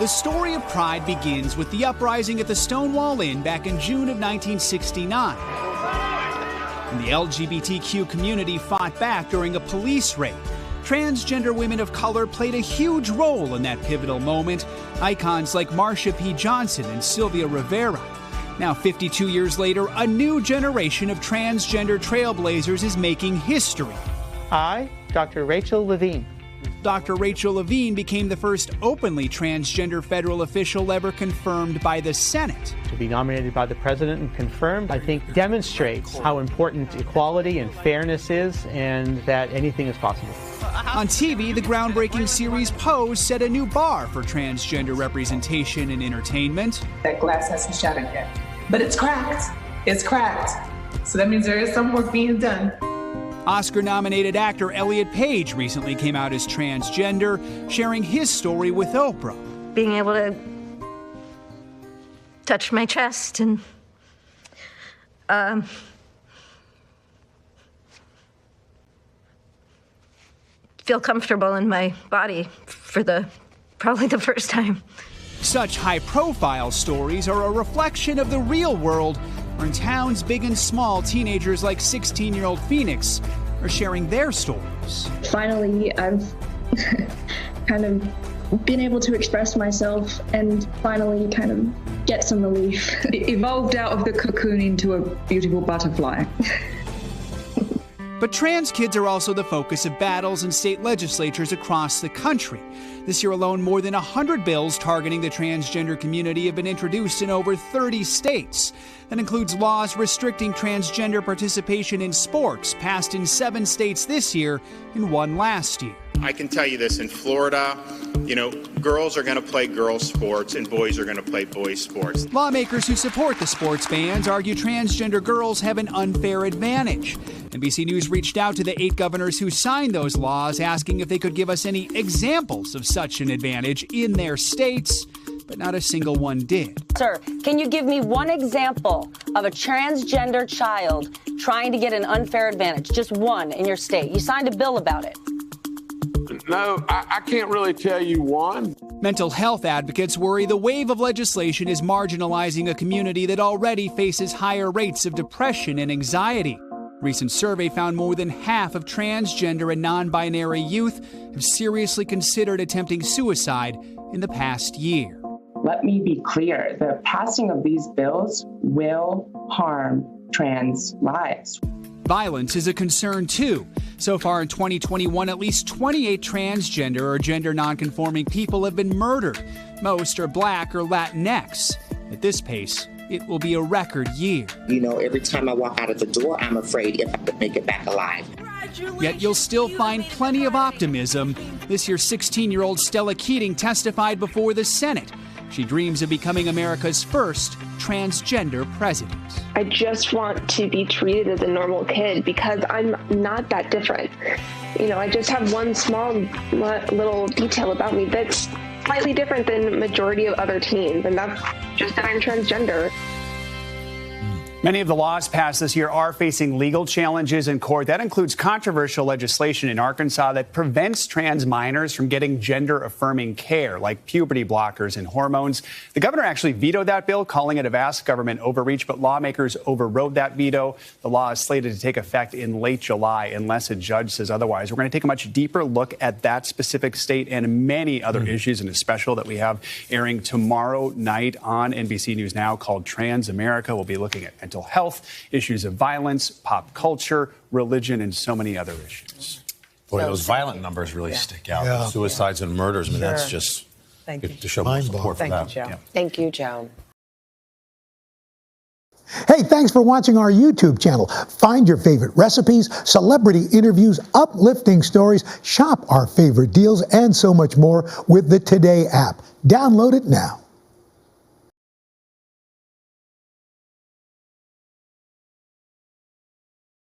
The story of Pride begins with the uprising at the Stonewall Inn back in June of 1969. And the LGBTQ community fought back during a police raid. Transgender women of color played a huge role in that pivotal moment. Icons like Marsha P. Johnson and Sylvia Rivera. Now, 52 years later, a new generation of transgender trailblazers is making history. I, Dr. Rachel Levine. Dr. Rachel Levine became the first openly transgender federal official ever confirmed by the Senate. To be nominated by the president and confirmed, I think, demonstrates how important equality and fairness is and that anything is possible. On TV, the groundbreaking series Pose set a new bar for transgender representation in entertainment. That glass hasn't shattered yet, but it's cracked. It's cracked. So that means there is some work being done. Oscar-nominated actor Elliot Page recently came out as transgender, sharing his story with Oprah. Being able to touch my chest and feel comfortable in my body for probably the first time. Such high-profile stories are a reflection of the real world, where in towns big and small, teenagers like 16-year-old Phoenix are sharing their stories. Finally, I've kind of been able to express myself and finally kind of get some relief. It evolved out of the cocoon into a beautiful butterfly. But trans kids are also the focus of battles in state legislatures across the country. This year alone, more than 100 bills targeting the transgender community have been introduced in over 30 states. That includes laws restricting transgender participation in sports, passed in 7 states this year and 1 last year. I can tell you this, in Florida, girls are going to play girls' sports and boys are going to play boys' sports. Lawmakers who support the sports bans argue transgender girls have an unfair advantage. NBC News reached out to the 8 governors who signed those laws, asking if they could give us any examples of such an advantage in their states, but not a single one did. Sir, can you give me one example of a transgender child trying to get an unfair advantage? Just one in your state. You signed a bill about it. No, I can't really tell you one. Mental health advocates worry the wave of legislation is marginalizing a community that already faces higher rates of depression and anxiety. A recent survey found more than half of transgender and non-binary youth have seriously considered attempting suicide in the past year. Let me be clear, the passing of these bills will harm trans lives. Violence is a concern, too. So far in 2021, at least 28 transgender or gender nonconforming people have been murdered. Most are Black or Latinx. At this pace, it will be a record year. Every time I walk out of the door, I'm afraid if I could make it back alive. Yet you'll still find plenty of optimism. This year, 16-year-old Stella Keating testified before the Senate. She dreams of becoming America's first transgender president. I just want to be treated as a normal kid because I'm not that different. I just have one small little detail about me that's slightly different than the majority of other teens, and that's just that I'm transgender. Many of the laws passed this year are facing legal challenges in court. That includes controversial legislation in Arkansas that prevents trans minors from getting gender-affirming care, like puberty blockers and hormones. The governor actually vetoed that bill, calling it a vast government overreach, but lawmakers overrode that veto. The law is slated to take effect in late July unless a judge says otherwise. We're going to take a much deeper look at that specific state and many other issues in a special that we have airing tomorrow night on NBC News Now called Trans America. We'll be looking at mental health, issues of violence, pop culture, religion, and so many other issues. Boy, those violent numbers really stick out. Yeah. Suicides and murders. I mean, that's just to show more support for that. Thank you, Joe. Yeah. Thank you, Joe. Hey, thanks for watching our YouTube channel. Find your favorite recipes, celebrity interviews, uplifting stories, shop our favorite deals, and so much more with the Today app. Download it now.